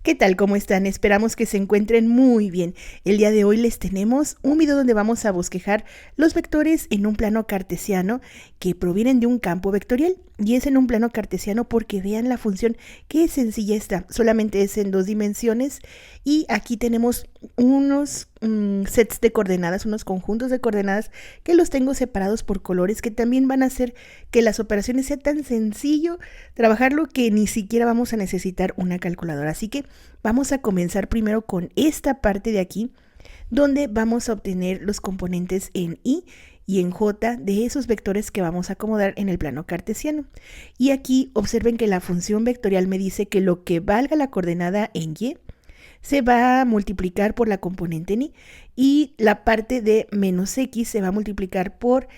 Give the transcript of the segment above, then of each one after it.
¿Qué tal? ¿Cómo están? Esperamos que se encuentren muy bien. El día de hoy les tenemos un video donde vamos a bosquejar los vectores en un plano cartesiano que provienen de un campo vectorial. Y es en un plano cartesiano porque vean la función, qué sencilla está. Solamente es en 2 dimensiones y aquí tenemos unos sets de coordenadas, unos conjuntos de coordenadas que los tengo separados por colores que también van a hacer que las operaciones sea tan sencillo trabajarlo que ni siquiera vamos a necesitar una calculadora. Así que vamos a comenzar primero con esta parte de aquí, donde vamos a obtener los componentes en y en j de esos vectores que vamos a acomodar en el plano cartesiano. Y aquí observen que la función vectorial me dice que lo que valga la coordenada en y se va a multiplicar por la componente en y la parte de menos x se va a multiplicar por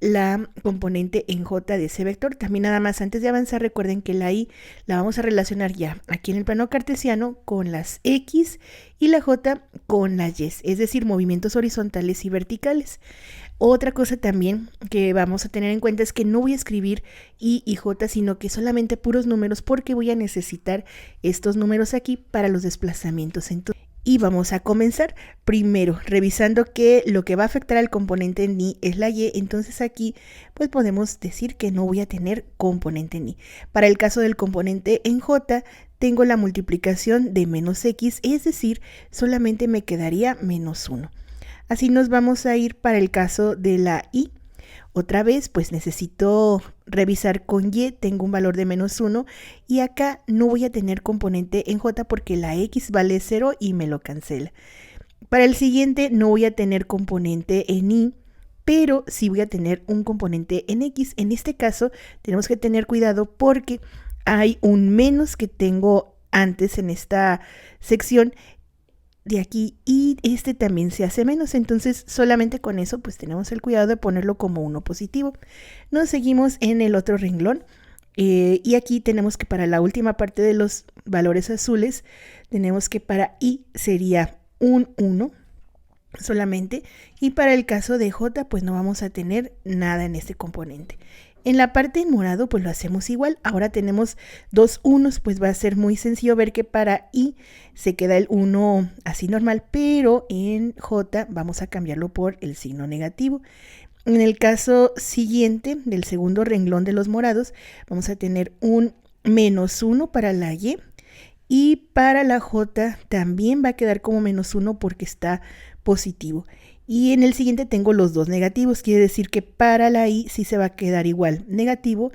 la componente en j de ese vector. También nada más antes de avanzar recuerden que la y la vamos a relacionar ya aquí en el plano cartesiano con las x y la j con las y, es decir, movimientos horizontales y verticales. Otra cosa también que vamos a tener en cuenta es que no voy a escribir y j, sino que solamente puros números porque voy a necesitar estos números aquí para los desplazamientos. Y vamos a comenzar primero revisando que lo que va a afectar al componente en y es la y, entonces aquí pues podemos decir que no voy a tener componente en y. Para el caso del componente en j tengo la multiplicación de menos x, es decir, solamente me quedaría menos 1. Así nos vamos a ir para el caso de la y. Otra vez, pues necesito revisar con y, tengo un valor de menos 1 y acá no voy a tener componente en j porque la x vale 0 y me lo cancela. Para el siguiente no voy a tener componente en y, pero sí voy a tener un componente en x. En este caso tenemos que tener cuidado porque hay un menos que tengo antes en esta sección de aquí y este también se hace menos, entonces solamente con eso pues tenemos el cuidado de ponerlo como 1 positivo. Nos seguimos en el otro renglón y aquí tenemos que para la última parte de los valores azules tenemos que para y sería un 1 solamente y para el caso de j pues no vamos a tener nada en este componente. En la parte en morado pues lo hacemos igual, ahora tenemos dos unos, pues va a ser muy sencillo ver que para y se queda el 1 así normal, pero en j vamos a cambiarlo por el signo negativo. En el caso siguiente del segundo renglón de los morados vamos a tener un menos 1 para la y para la j también va a quedar como menos 1 porque está positivo. Y en el siguiente tengo los dos negativos, quiere decir que para la y sí se va a quedar igual negativo,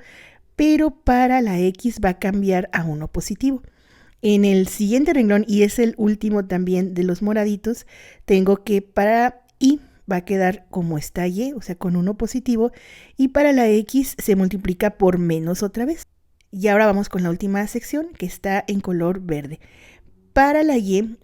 pero para la x va a cambiar a 1 positivo. En el siguiente renglón, y es el último también de los moraditos, tengo que para y va a quedar como está y, o sea con 1 positivo, y para la x se multiplica por menos otra vez. Y ahora vamos con la última sección que está en color verde. Para la y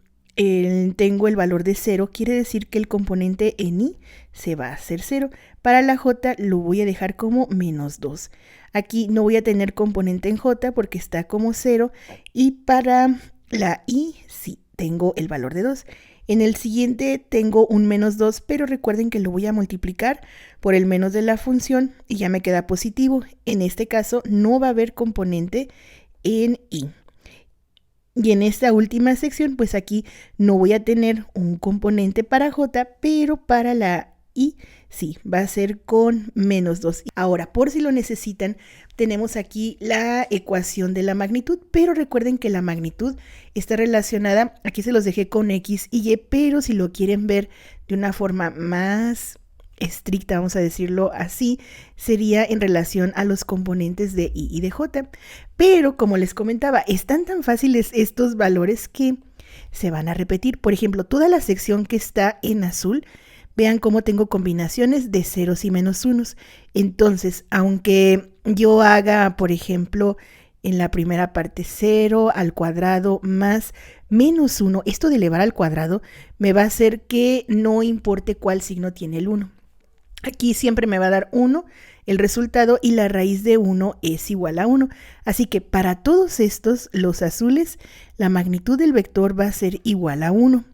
tengo el valor de 0, quiere decir que el componente en y se va a hacer 0. Para la j lo voy a dejar como menos 2. Aquí no voy a tener componente en j porque está como 0 y para la y sí, tengo el valor de 2. En el siguiente tengo un menos 2, pero recuerden que lo voy a multiplicar por el menos de la función y ya me queda positivo. En este caso no va a haber componente en y. Y en esta última sección, pues aquí no voy a tener un componente para j, pero para la y sí, va a ser con menos 2. Ahora, por si lo necesitan, tenemos aquí la ecuación de la magnitud, pero recuerden que la magnitud está relacionada, aquí se los dejé con x y y, pero si lo quieren ver de una forma más estricta, vamos a decirlo así, sería en relación a los componentes de y de j. Pero como les comentaba, están tan fáciles estos valores que se van a repetir. Por ejemplo, toda la sección que está en azul, vean cómo tengo combinaciones de ceros y menos unos. Entonces, aunque yo haga, por ejemplo, en la primera parte 0 al cuadrado más menos 1, esto de elevar al cuadrado me va a hacer que no importe cuál signo tiene el 1. Aquí siempre me va a dar 1 el resultado y la raíz de 1 es igual a 1. Así que para todos estos, los azules, la magnitud del vector va a ser igual a 1.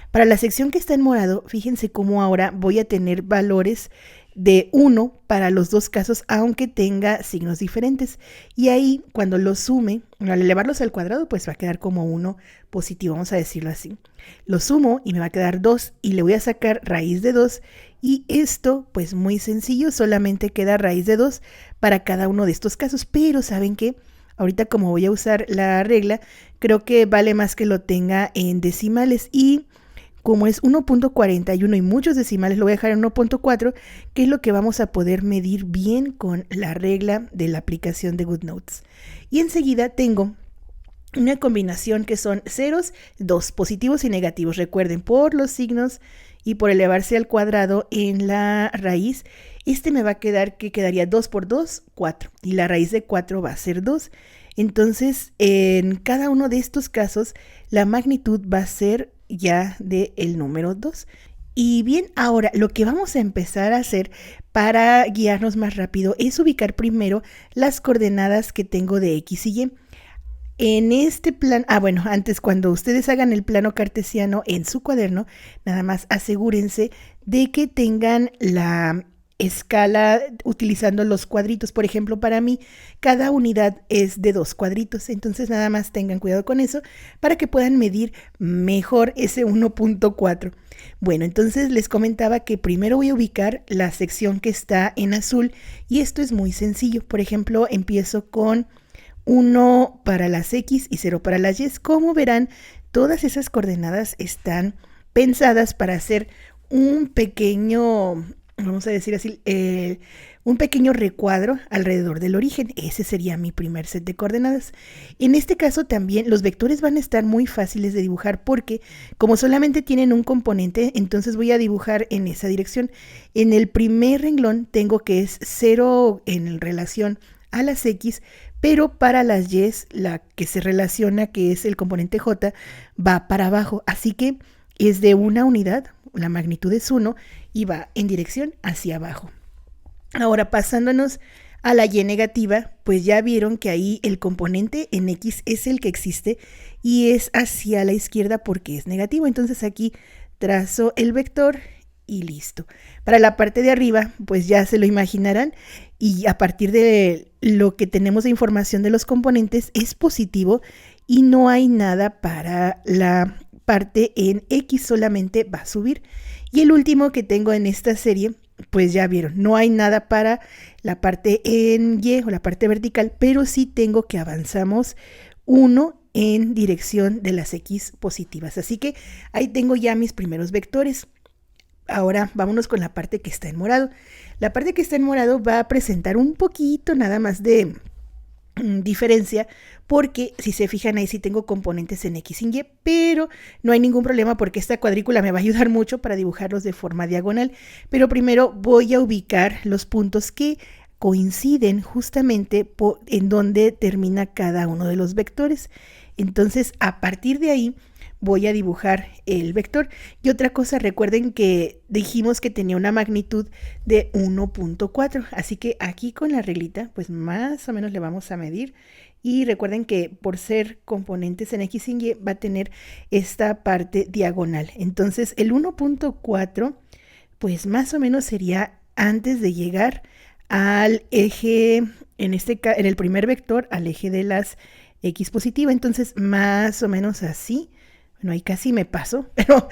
Para la sección que está en morado, fíjense cómo ahora voy a tener valores de 1 para los dos casos, aunque tenga signos diferentes. Y ahí, cuando los sume, al elevarlos al cuadrado, pues va a quedar como 1 positivo, vamos a decirlo así. Lo sumo y me va a quedar 2 y le voy a sacar raíz de 2. Y esto, pues muy sencillo, solamente queda raíz de 2 para cada uno de estos casos. Pero ¿saben qué? Ahorita como voy a usar la regla, creo que vale más que lo tenga en decimales y como es 1.41 y muchos decimales, lo voy a dejar en 1.4, que es lo que vamos a poder medir bien con la regla de la aplicación de GoodNotes. Y enseguida tengo una combinación que son ceros, 2, positivos y negativos. Recuerden, por los signos y por elevarse al cuadrado en la raíz, me va a quedar que quedaría 2 por 2, 4. Y la raíz de 4 va a ser 2. Entonces, en cada uno de estos casos, la magnitud va a ser ya del número 2. Y bien, ahora lo que vamos a empezar a hacer para guiarnos más rápido es ubicar primero las coordenadas que tengo de X y Y. En este plan, bueno, antes cuando ustedes hagan el plano cartesiano en su cuaderno, nada más asegúrense de que tengan la escala utilizando los cuadritos. Por ejemplo, para mí, cada unidad es de 2 cuadritos, entonces nada más tengan cuidado con eso para que puedan medir mejor ese 1.4. Bueno, entonces les comentaba que primero voy a ubicar la sección que está en azul y esto es muy sencillo. Por ejemplo, empiezo con 1 para las X y 0 para las Y. Como verán, todas esas coordenadas están pensadas para hacer un pequeño, vamos a decir así, un pequeño recuadro alrededor del origen. Ese sería mi primer set de coordenadas. En este caso también los vectores van a estar muy fáciles de dibujar porque como solamente tienen un componente, entonces voy a dibujar en esa dirección. En el primer renglón tengo que es 0 en relación a las X, pero para las Y, la que se relaciona, que es el componente J, va para abajo. Así que es de una unidad, la magnitud es 1 y va en dirección hacia abajo. Ahora pasándonos a la Y negativa, pues ya vieron que ahí el componente en X es el que existe y es hacia la izquierda porque es negativo. Entonces aquí trazo el vector y listo. Para la parte de arriba, pues ya se lo imaginarán y a partir de lo que tenemos de información de los componentes es positivo y no hay nada para la parte en X, solamente va a subir. Y el último que tengo en esta serie, pues ya vieron, no hay nada para la parte en Y o la parte vertical, pero sí tengo que avanzamos 1 en dirección de las X positivas. Así que ahí tengo ya mis primeros vectores. Ahora vámonos con la parte que está en morado. La parte que está en morado va a presentar un poquito nada más de diferencia porque si se fijan ahí sí tengo componentes en X y Y, pero no hay ningún problema porque esta cuadrícula me va a ayudar mucho para dibujarlos de forma diagonal. Pero primero voy a ubicar los puntos que coinciden justamente en donde termina cada uno de los vectores. Entonces a partir de ahí voy a dibujar el vector. Y otra cosa, recuerden que dijimos que tenía una magnitud de 1.4, así que aquí con la reglita, pues más o menos le vamos a medir. Y recuerden que por ser componentes en X y Y va a tener esta parte diagonal. Entonces el 1.4, pues más o menos sería antes de llegar al eje, en el primer vector, al eje de las X positiva. Entonces más o menos así. Bueno, ahí casi me paso, pero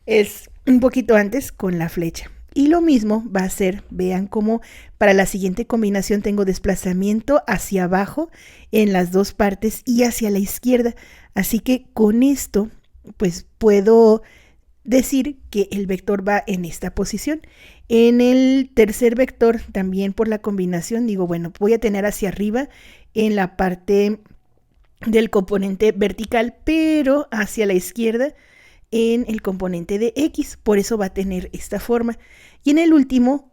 es un poquito antes con la flecha. Y lo mismo va a ser, vean cómo para la siguiente combinación tengo desplazamiento hacia abajo en las dos partes y hacia la izquierda. Así que con esto, pues puedo decir que el vector va en esta posición. En el tercer vector, también por la combinación, digo, bueno, voy a tener hacia arriba en la parte del componente vertical, pero hacia la izquierda en el componente de X, por eso va a tener esta forma. Y en el último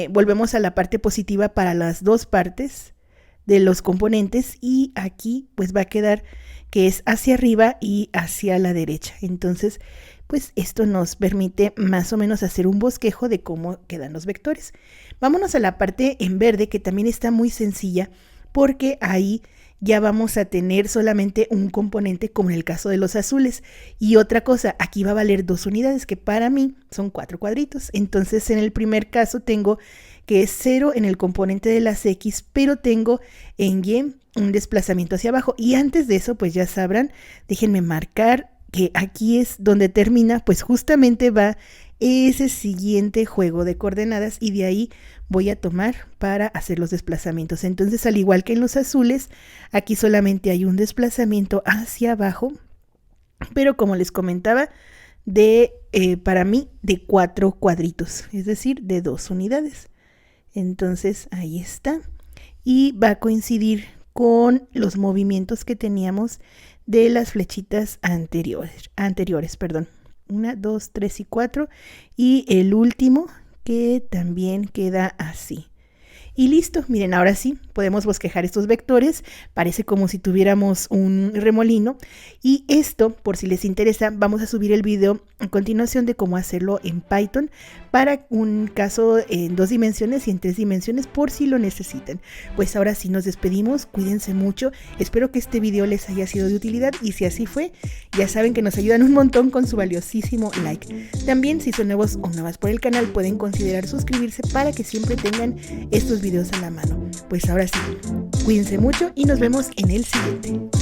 volvemos a la parte positiva para las dos partes de los componentes y aquí pues va a quedar que es hacia arriba y hacia la derecha. Entonces pues esto nos permite más o menos hacer un bosquejo de cómo quedan los vectores. Vámonos a la parte en verde, que también está muy sencilla porque ahí ya vamos a tener solamente un componente como en el caso de los azules. Y otra cosa, aquí va a valer 2 unidades, que para mí son 4 cuadritos. Entonces en el primer caso tengo que es 0 en el componente de las X, pero tengo en Y un desplazamiento hacia abajo. Y antes de eso, pues ya sabrán, déjenme marcar que aquí es donde termina, pues justamente va ese siguiente juego de coordenadas y de ahí voy a tomar para hacer los desplazamientos. Entonces, al igual que en los azules, aquí solamente hay un desplazamiento hacia abajo, pero como les comentaba, para mí de 4 cuadritos, es decir, de 2 unidades. Entonces, ahí está. Y va a coincidir con los movimientos que teníamos de las flechitas anteriores, perdón. 1, 2, 3 y 4. Y el último que también queda así. Y listo, miren, ahora sí, podemos bosquejar estos vectores, parece como si tuviéramos un remolino. Y esto, por si les interesa, vamos a subir el video a continuación de cómo hacerlo en Python para un caso en 2 dimensiones y en 3 dimensiones por si lo necesitan. Pues ahora sí nos despedimos, cuídense mucho, espero que este video les haya sido de utilidad y si así fue, ya saben que nos ayudan un montón con su valiosísimo like. También si son nuevos o nuevas por el canal pueden considerar suscribirse para que siempre tengan estos videos a la mano. Pues ahora sí, cuídense mucho y nos vemos en el siguiente.